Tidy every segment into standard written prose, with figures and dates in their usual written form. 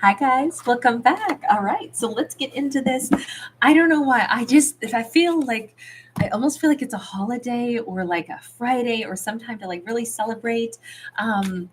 Hi guys, welcome back. All right, so let's get into this. I don't know why. If I feel like I almost feel like it's a holiday or like a Friday or sometime to like really celebrate. Um,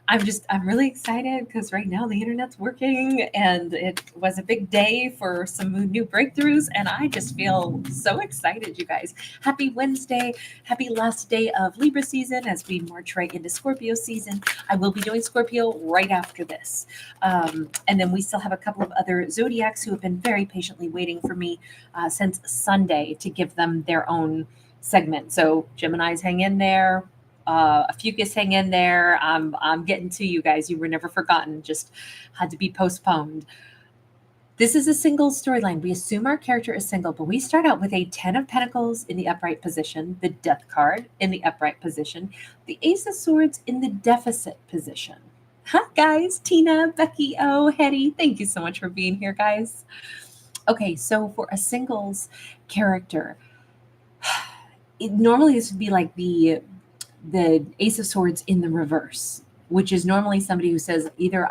I'm really excited because right now the internet's working and it was a big day for some new breakthroughs, and I just feel so excited, you guys. Happy Wednesday, happy last day of Libra season as we march right into Scorpio season. I will be doing Scorpio right after this. And then we still have a couple of other zodiacs who have been very patiently waiting for me since Sunday to give them their own segment. So Gemini's hang in there. Ophiuchus hang in there. I'm getting to you guys. You were never forgotten. Just had to be postponed. This is a single storyline. We assume our character is single, but we start out with a 10 of Pentacles in the upright position, the Death card in the upright position, the Ace of Swords in the deficit position. Hi, guys. Tina, Becky, Hetty. Thank you so much for being here, guys. Okay, so for a singles character, normally this would be like the Ace of Swords in the reverse, which is normally somebody who says either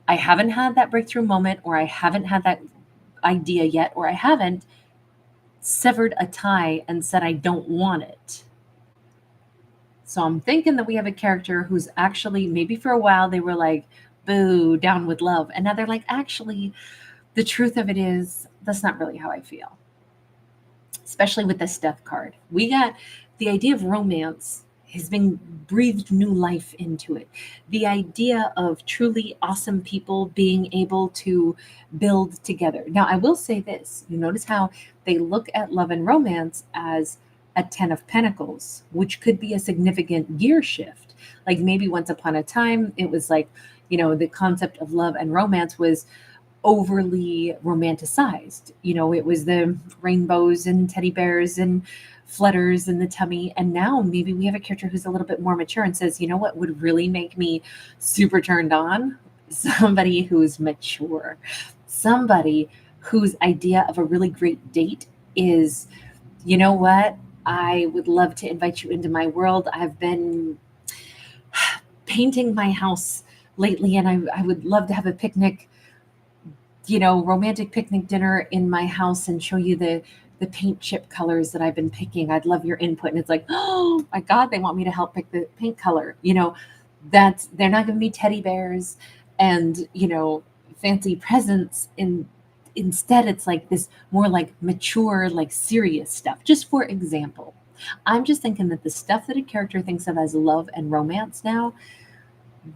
I haven't had that breakthrough moment, or I haven't had that idea yet, or I haven't severed a tie and said I don't want it. So I'm thinking that we have a character who's actually, maybe for a while they were like, boo, down with love. And now they're like, actually, the truth of it is, that's not really how I feel. Especially with this Death card. We got the idea of romance has been breathed new life into it. The idea of truly awesome people being able to build together. Now, I will say this. You notice how they look at love and romance as a 10 of Pentacles, which could be a significant gear shift. Like maybe once upon a time, it was like, the concept of love and romance was overly romanticized. It was the rainbows and teddy bears and flutters in the tummy. And now maybe we have a character who's a little bit more mature and says, you know what would really make me super turned on? Somebody who's mature, somebody whose idea of a really great date is, you know what? I would love to invite you into my world. I've been painting my house lately, and I would love to have a picnic, romantic picnic dinner in my house and show you the paint chip colors that I've been picking. I'd love your input. And it's like, oh my God, they want me to help pick the paint color. They're not giving me teddy bears and, fancy presents. Instead, it's like this more like mature, like serious stuff. Just for example, I'm just thinking that the stuff that a character thinks of as love and romance now,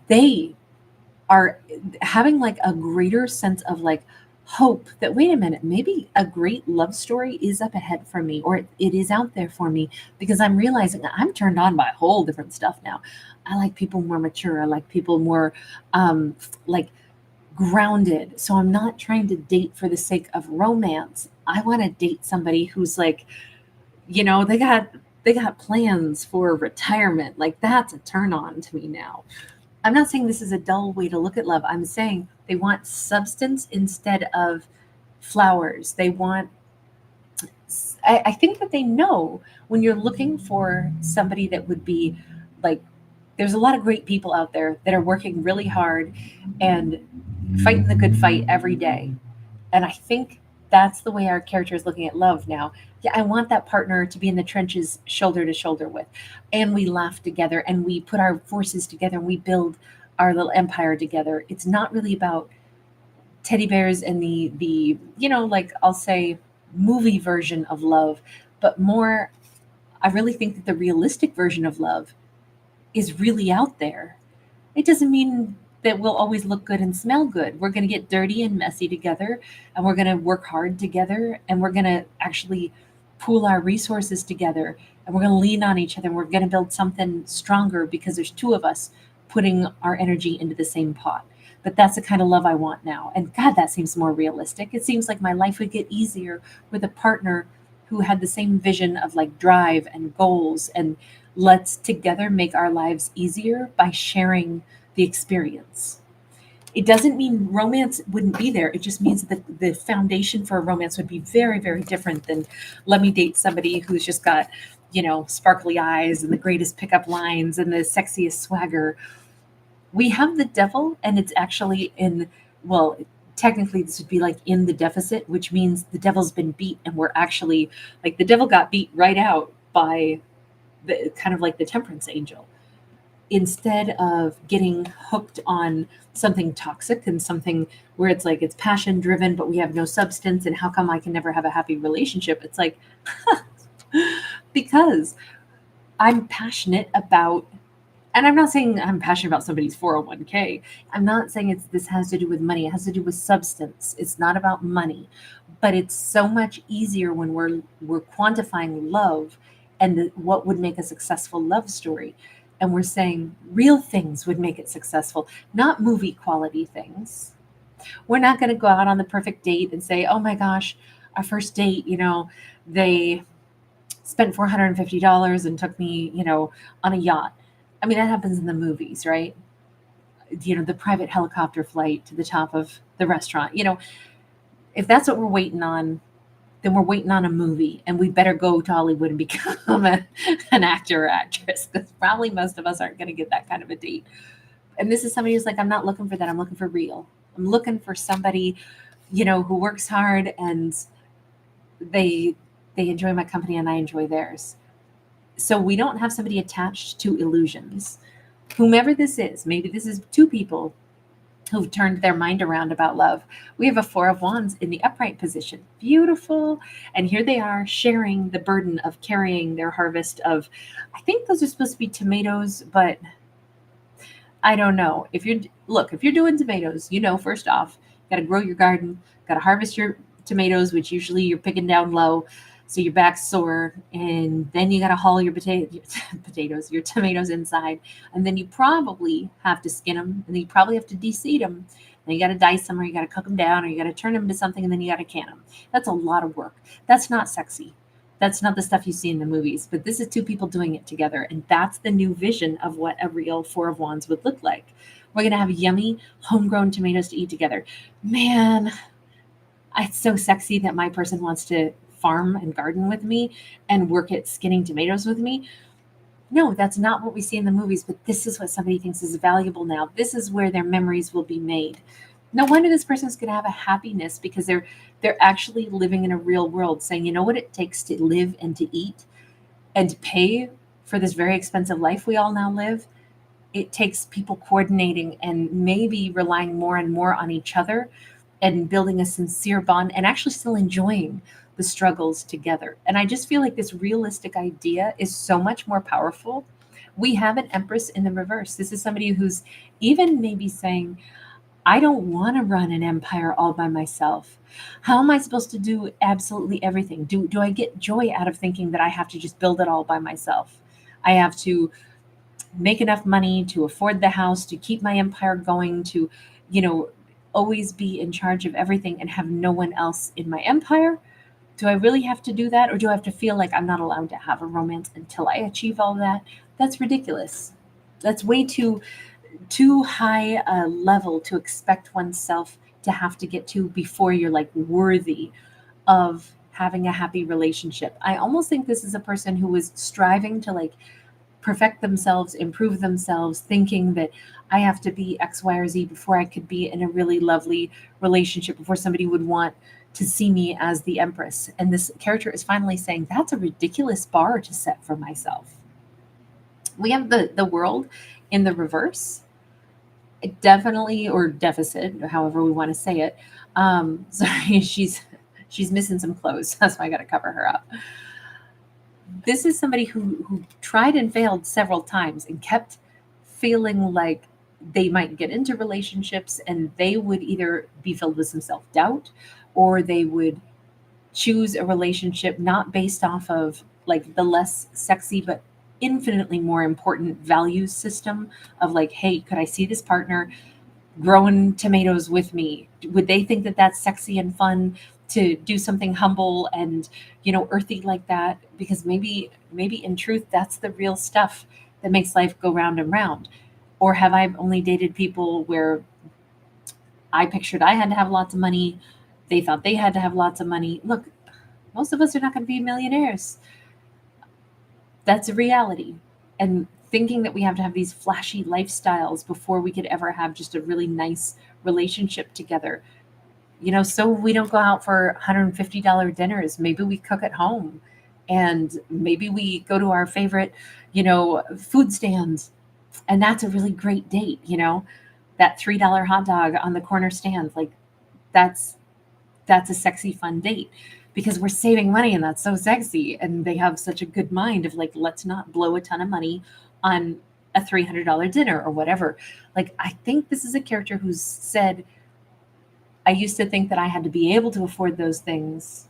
they are having like a greater sense of like hope that, wait a minute, maybe a great love story is up ahead for me, or it is out there for me, because I'm realizing that I'm turned on by a whole different stuff now. I like people more mature. I like people more like grounded. So I'm not trying to date for the sake of romance. I want to date somebody who's like, they got plans for retirement. Like that's a turn on to me now. I'm not saying this is a dull way to look at love. I'm saying they want substance instead of flowers. They want, I think that they know when you're looking for somebody that would be like, there's a lot of great people out there that are working really hard and fighting the good fight every day. And I think that's the way our character is looking at love now. Yeah, I want that partner to be in the trenches shoulder to shoulder with. And we laugh together and we put our forces together and we build our little empire together. It's not really about teddy bears and like I'll say movie version of love, but more, I really think that the realistic version of love is really out there. It doesn't mean that we'll always look good and smell good. We're going to get dirty and messy together, and we're going to work hard together, and we're going to actually pool our resources together, and we're going to lean on each other, and we're going to build something stronger because there's two of us putting our energy into the same pot. But that's the kind of love I want now. And God, that seems more realistic. It seems like my life would get easier with a partner who had the same vision of like drive and goals, and let's together make our lives easier by sharing the experience. It doesn't mean romance wouldn't be there. It just means that the foundation for a romance would be very, very different than let me date somebody who's just got, sparkly eyes and the greatest pickup lines and the sexiest swagger. We have the devil, and it's actually in well, technically this would be like in the deficit, which means the devil's been beat and we're actually like the devil got beat right out by the kind of like the temperance angel. Instead of getting hooked on something toxic and something where it's like it's passion driven, but we have no substance, and how come I can never have a happy relationship? It's like, because I'm passionate about, and I'm not saying I'm passionate about somebody's 401k. I'm not saying this has to do with money. It has to do with substance. It's not about money, but it's so much easier when we're quantifying love and what would make a successful love story. And we're saying real things would make it successful, not movie quality things. We're not going to go out on the perfect date and say, oh my gosh, our first date, they spent $450 and took me, on a yacht. I mean, that happens in the movies, right? The private helicopter flight to the top of the restaurant. If that's what we're waiting on, then we're waiting on a movie, and we better go to Hollywood and become an actor or actress, because probably most of us aren't going to get that kind of a date. And this is somebody who's like, I'm not looking for that. I'm looking for real. I'm looking for somebody, who works hard and they enjoy my company and I enjoy theirs. So we don't have somebody attached to illusions. Whomever this is, maybe this is two people who've turned their mind around about love. We have a Four of Wands in the upright position. Beautiful. And here they are sharing the burden of carrying their harvest of, I think those are supposed to be tomatoes, but I don't know. If you're doing tomatoes, first off, got to grow your garden, got to harvest your tomatoes, which usually you're picking down low, so your back's sore, and then you got to haul your potatoes, your tomatoes inside, and then you probably have to skin them, and then you probably have to de-seed them. Then you got to dice them, or you got to cook them down, or you got to turn them into something, and then you got to can them. That's a lot of work. That's not sexy. That's not the stuff you see in the movies, but this is two people doing it together. And that's the new vision of what a real Four of Wands would look like. We're going to have yummy homegrown tomatoes to eat together. Man, it's so sexy that my person wants to farm and garden with me and work at skinning tomatoes with me. No, that's not what we see in the movies, but this is what somebody thinks is valuable now. This is where their memories will be made. No wonder this person's going to have a happiness, because they're actually living in a real world, saying, you know what it takes to live and to eat and to pay for this very expensive life we all now live. It takes people coordinating and maybe relying more and more on each other and building a sincere bond and actually still enjoying the struggles together. And I just feel like this realistic idea is so much more powerful. We have an Empress in the reverse. This is somebody who's even maybe saying, I don't want to run an empire all by myself. How am I supposed to do absolutely everything? Do I get joy out of thinking that I have to just build it all by myself? I have to make enough money to afford the house, to keep my empire going, to, always be in charge of everything and have no one else in my empire? Do I really have to do that? Or do I have to feel like I'm not allowed to have a romance until I achieve all that? That's ridiculous. That's way too high a level to expect oneself to have to get to before you're like worthy of having a happy relationship. I almost think this is a person who was striving to like perfect themselves, improve themselves, thinking that I have to be X, Y, or Z before I could be in a really lovely relationship, before somebody would want to see me as the Empress. And this character is finally saying, that's a ridiculous bar to set for myself. We have the world in the reverse. It definitely, or deficit, or however we want to say it. Sorry, she's missing some clothes. That's why I got to cover her up. This is somebody who tried and failed several times and kept feeling like they might get into relationships and they would either be filled with some self-doubt, or they would choose a relationship not based off of like the less sexy but infinitely more important value system of like, hey, could I see this partner growing tomatoes with me? Would they think that that's sexy and fun to do something humble and, earthy like that? Because maybe in truth, that's the real stuff that makes life go round and round. Or have I only dated people where I pictured I had to have lots of money, they thought they had to have lots of money? Look, most of us are not going to be millionaires. That's a reality. And thinking that we have to have these flashy lifestyles before we could ever have just a really nice relationship together. So we don't go out for $150 dinners. Maybe we cook at home, and maybe we go to our favorite, food stands. And that's a really great date, that $3 hot dog on the corner stand. Like that's a sexy, fun date because we're saving money and that's so sexy. And they have such a good mind of like, let's not blow a ton of money on a $300 dinner or whatever. Like, I think this is a character who's said, I used to think that I had to be able to afford those things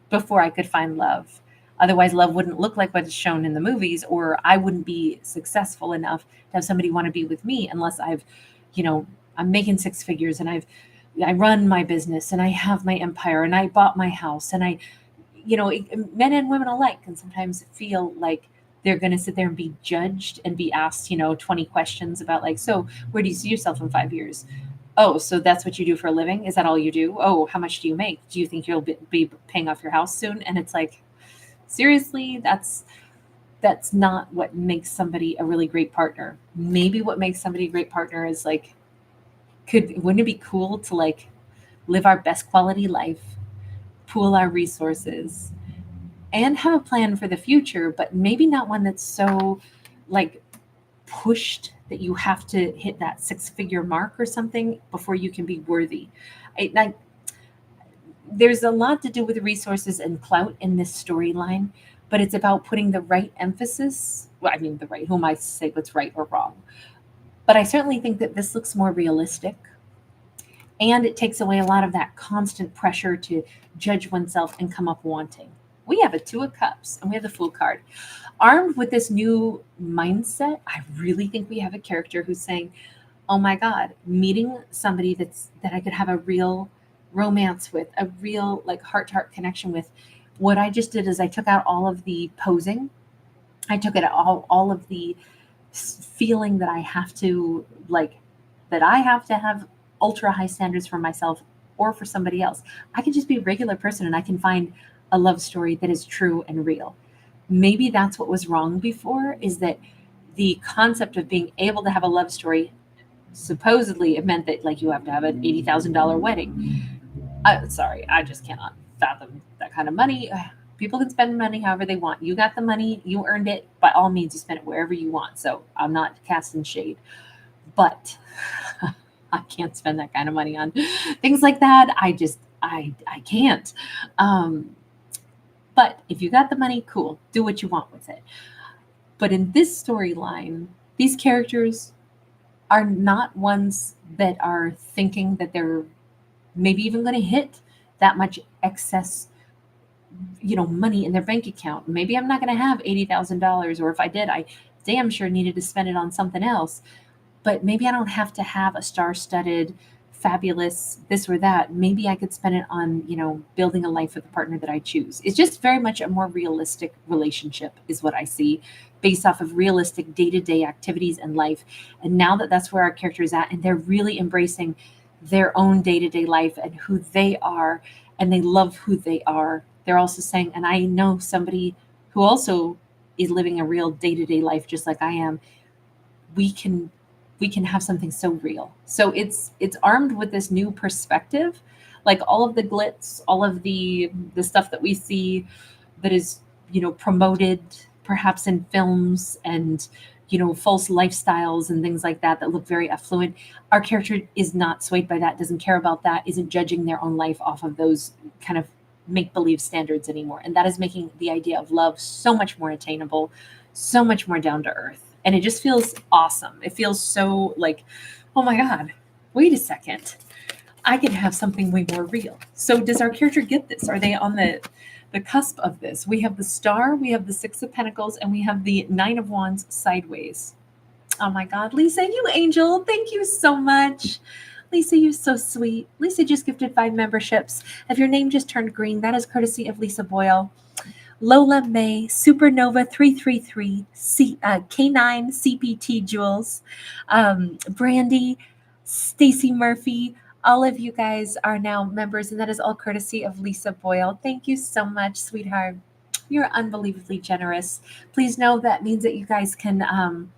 before I could find love. Otherwise, love wouldn't look like what is shown in the movies, or I wouldn't be successful enough to have somebody want to be with me unless I'm making six figures and I run my business and I have my empire and I bought my house and men and women alike can sometimes feel like they're going to sit there and be judged and be asked, 20 questions about like, so where do you see yourself in 5 years? Oh, so that's what you do for a living? Is that all you do? Oh, how much do you make? Do you think you'll be paying off your house soon? And it's like, seriously, that's not what makes somebody a really great partner. Maybe what makes somebody a great partner is like, wouldn't it be cool to like live our best quality life, pool our resources, and have a plan for the future, but maybe not one that's so like pushed that you have to hit that six-figure mark or something before you can be worthy. There's a lot to do with resources and clout in this storyline, but it's about putting the right emphasis. Well, I mean, the right, who am I to say what's right or wrong? But I certainly think that this looks more realistic, and it takes away a lot of that constant pressure to judge oneself and come up wanting. We have a Two of Cups and we have the Fool card. Armed with this new mindset, I really think we have a character who's saying, oh my God, meeting somebody that I could have a real romance with, a real like heart-to-heart connection with. What I just did is I took out all of the posing. I took it out all of the feeling that I have to have ultra high standards for myself or for somebody else. I can just be a regular person and I can find a love story that is true and real. Maybe that's what was wrong before, is that the concept of being able to have a love story, supposedly it meant that like you have to have an $80,000 wedding. Sorry, I just cannot fathom that kind of money. People can spend money however they want. You got the money, you earned it. By all means, you spend it wherever you want. So I'm not casting shade, but I can't spend that kind of money on things like that. I can't. But if you got the money, cool, do what you want with it. But in this storyline, these characters are not ones that are thinking that they're maybe even going to hit that much excess, money in their bank account. Maybe I'm not going to have $80,000, or if I did, I damn sure needed to spend it on something else. But maybe I don't have to have a star-studded, fabulous this or that. Maybe I could spend it on, building a life with the partner that I choose. It's just very much a more realistic relationship is what I see, based off of realistic day-to-day activities and life. And now that that's where our character is at, and they're really embracing their own day-to-day life and who they are, and they love who they are. They're also saying, and I know somebody who also is living a real day-to-day life just like I am. We can have something so real. So it's armed with this new perspective, like all of the glitz, all of the stuff that we see that is, promoted perhaps in films and, false lifestyles and things like that look very affluent. Our character is not swayed by that, doesn't care about that, isn't judging their own life off of those kind of make-believe standards anymore. And that is making the idea of love so much more attainable, so much more down to earth. And it just feels awesome. It feels so like, oh my God, wait a second. I can have something way more real. So does our character get this? Are they on the cusp of this? We have the Star, we have the Six of Pentacles, and we have the Nine of Wands sideways. Oh my God, Lisa, you angel, thank you so much. Lisa, you're so sweet. Lisa just gifted 5 memberships. If your name just turned green, that is courtesy of Lisa Boyle. Lola May, Supernova 333, K9 CPT Jules, Brandy, Stacy Murphy. All of you guys are now members, and that is all courtesy of Lisa Boyle. Thank you so much, sweetheart. You're unbelievably generous. Please know that means that you guys can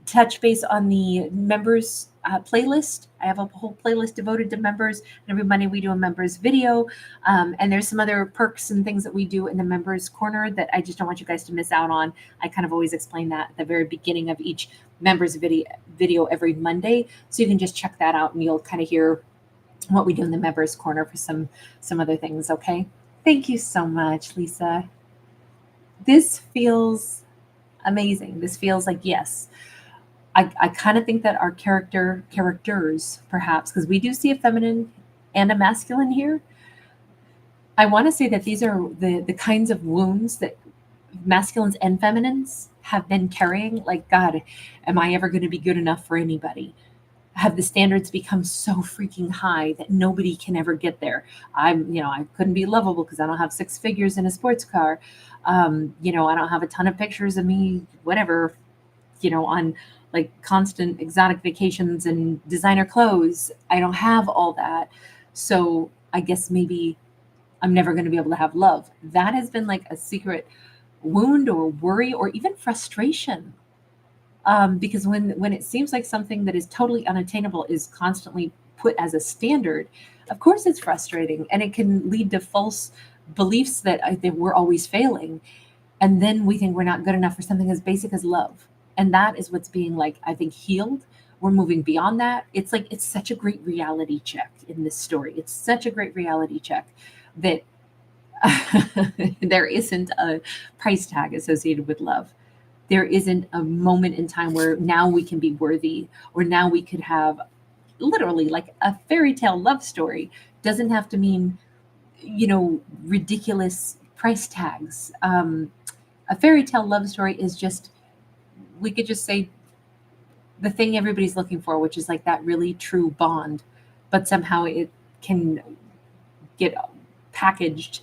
touch base on the members playlist. I have a whole playlist devoted to members. And every Monday we do a members video. And there's some other perks and things that we do in the members corner that I just don't want you guys to miss out on. I kind of always explain that at the very beginning of each members video every Monday. So you can just check that out and you'll kind of hear what we do in the members corner for some other things. Okay. Thank you so much, Lisa. This feels amazing. This feels like, yes, I kind of think that our characters, perhaps, because we do see a feminine and a masculine here. I want to say that these are the kinds of wounds that masculines and feminines have been carrying. Like, God, am I ever going to be good enough for anybody? Have the standards become so freaking high that nobody can ever get there? I couldn't be lovable because I don't have 6 figures in a sports car. I don't have a ton of pictures of me, whatever, on like constant exotic vacations and designer clothes. I don't have all that. So I guess maybe I'm never going to be able to have love. That has been like a secret wound or worry or even frustration. Because when it seems like something that is totally unattainable is constantly put as a standard, of course it's frustrating and it can lead to false beliefs that we're always failing. And then we think we're not good enough for something as basic as love. And that is what's being like, I think, healed. We're moving beyond that. It's like, it's such a great reality check in this story. It's such a great reality check that there isn't a price tag associated with love. There isn't a moment in time where now we can be worthy, or now we could have literally like a fairy tale love story. Doesn't have to mean, ridiculous price tags. A fairy tale love story is just, we could just say the thing everybody's looking for, which is like that really true bond, but somehow it can get packaged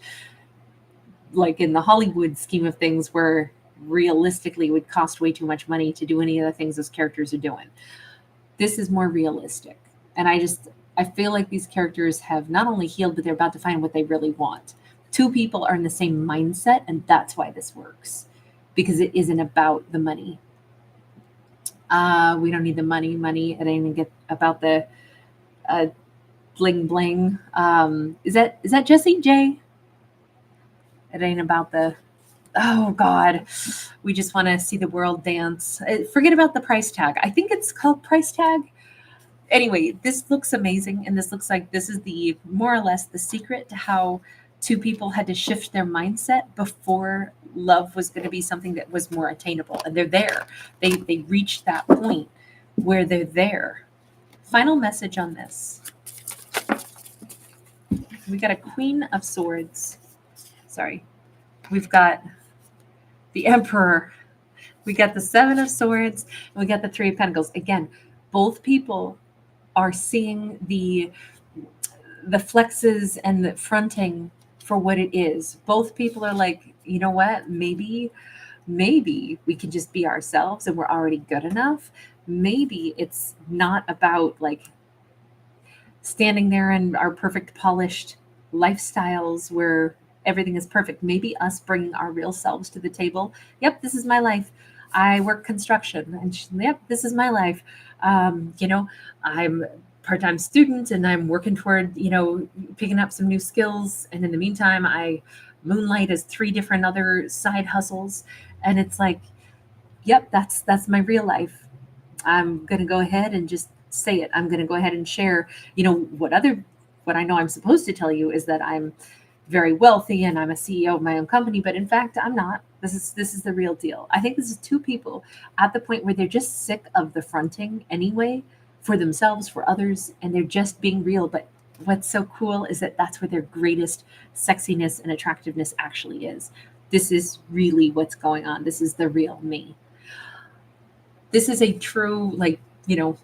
like in the Hollywood scheme of things, where realistically it would cost way too much money to do any of the things those characters are doing. This is more realistic. And I feel like these characters have not only healed, but they're about to find what they really want. 2 people are in the same mindset, and that's why this works, because it isn't about the money. We don't need the money. It ain't even get about the bling bling. Is that Jesse J? It ain't about the, oh God, we just want to see the world dance. Forget about the price tag. I think it's called price tag. Anyway, this looks amazing. And this looks like this is the more or less the secret to how 2 people had to shift their mindset before love was going to be something that was more attainable. And they're there. They reached that point where they're there. Final message on this. We got a Queen of Swords. Sorry. We've got the Emperor. We got the 7 of Swords. And we got the 3 of Pentacles. Again, both people are seeing the flexes and the fronting for what it is. Both people are like, you know what? Maybe we can just be ourselves and we're already good enough. Maybe it's not about like standing there in our perfect polished lifestyles where everything is perfect. Maybe us bringing our real selves to the table. Yep, this is my life. I work construction, and yep, this is my life. I'm a part-time student and I'm working toward, picking up some new skills. And in the meantime, I moonlight as 3 different other side hustles. And it's like, yep, that's my real life. I'm going to go ahead and just say it. I'm going to go ahead and share, what I know I'm supposed to tell you is that I'm very wealthy and I'm a CEO of my own company, but in fact, I'm not. This is the real deal. I think this is 2 people at the point where they're just sick of the fronting anyway, for themselves, for others, and they're just being real. But what's so cool is that that's where their greatest sexiness and attractiveness actually is. This is really what's going on. This is the real me. This is a true,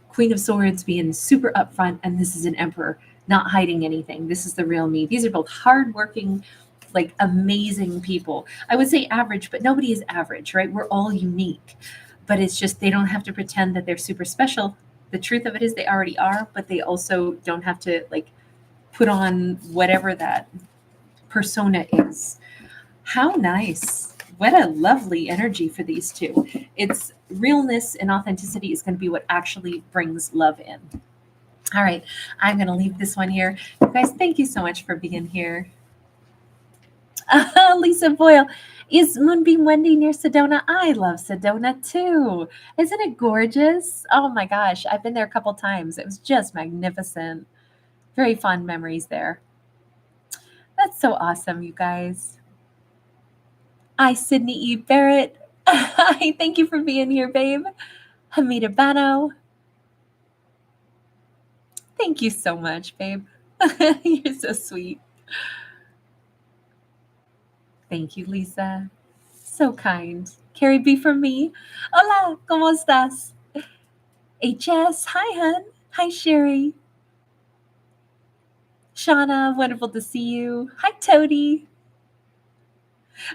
Queen of Swords being super upfront, and this is an Emperor not hiding anything. This is the real me. These are both hardworking, amazing people. I would say average, but nobody is average, right? We're all unique. But it's just they don't have to pretend that they're super special. The truth of it is they already are, but they also don't have to put on whatever that persona is. How nice What a lovely energy for these two. It's realness and authenticity is going to be what actually brings love in. All right, I'm going to leave this one here. You guys, thank you so much for being here. Lisa Boyle, is Moonbeam Wendy near Sedona? I love Sedona too. Isn't it gorgeous? Oh my gosh, I've been there a couple times. It was just magnificent. Very fond memories there. That's so awesome, you guys. Hi, Sydney E. Barrett. Hi, thank you for being here, babe. Hamida Bano. Thank you so much, babe. You're so sweet. Thank you, Lisa. So kind. Carrie B from me. Hola, ¿cómo estás? HS, hi, hun. Hi, Sherry. Shauna, wonderful to see you. Hi, Toady.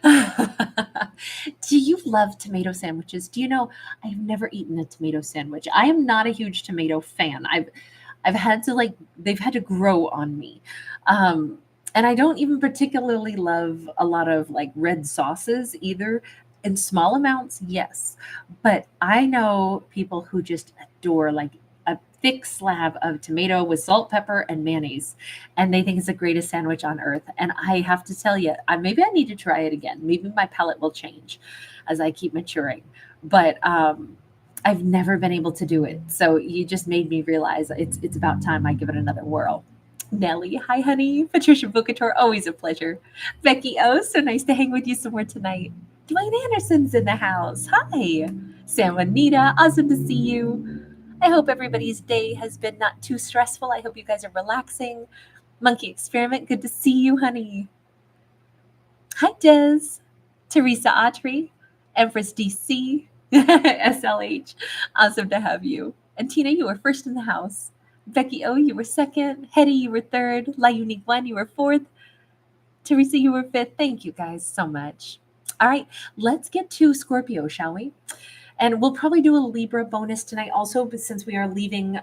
Do you love tomato sandwiches? Do you know I've never eaten a tomato sandwich? I am not a huge tomato fan. I've had to they've had to grow on me. And I don't even particularly love a lot of like red sauces either. In small amounts, yes. But I know people who just adore like a thick slab of tomato with salt, pepper, and mayonnaise. And they think it's the greatest sandwich on earth. And I have to tell you, maybe I need to try it again. Maybe my palate will change as I keep maturing. But I've never been able to do it. So you just made me realize it's about time I give it another whirl. Nellie, hi honey. Patricia Bucator, always a pleasure. Becky O, so nice to hang with you some more tonight. Dwayne Anderson's in the house. Hi. Sam Anita, awesome to see you. I hope everybody's day has been not too stressful. I hope you guys are relaxing. Monkey Experiment, good to see you, honey. Hi, Des. Teresa Autry, Empress DC, SLH, awesome to have you. And Tina, you were first in the house. Becky O, you were second. Hetty, you were third. La Unique One, you were fourth. Teresa, you were fifth. Thank you guys so much. All right, let's get to Scorpio, shall we? And we'll probably do a Libra bonus tonight also, but since we are leaving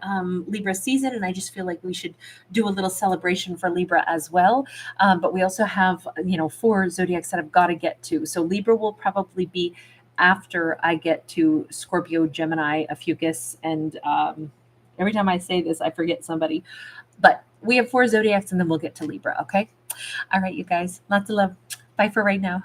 Libra season, and I just feel like we should do a little celebration for Libra as well. But we also have, 4 zodiacs that I've got to get to. So Libra will probably be after I get to Scorpio, Gemini, Ophiuchus, and every time I say this, I forget somebody. But we have 4 zodiacs, and then we'll get to Libra, okay? All right, you guys. Lots of love. Bye for right now.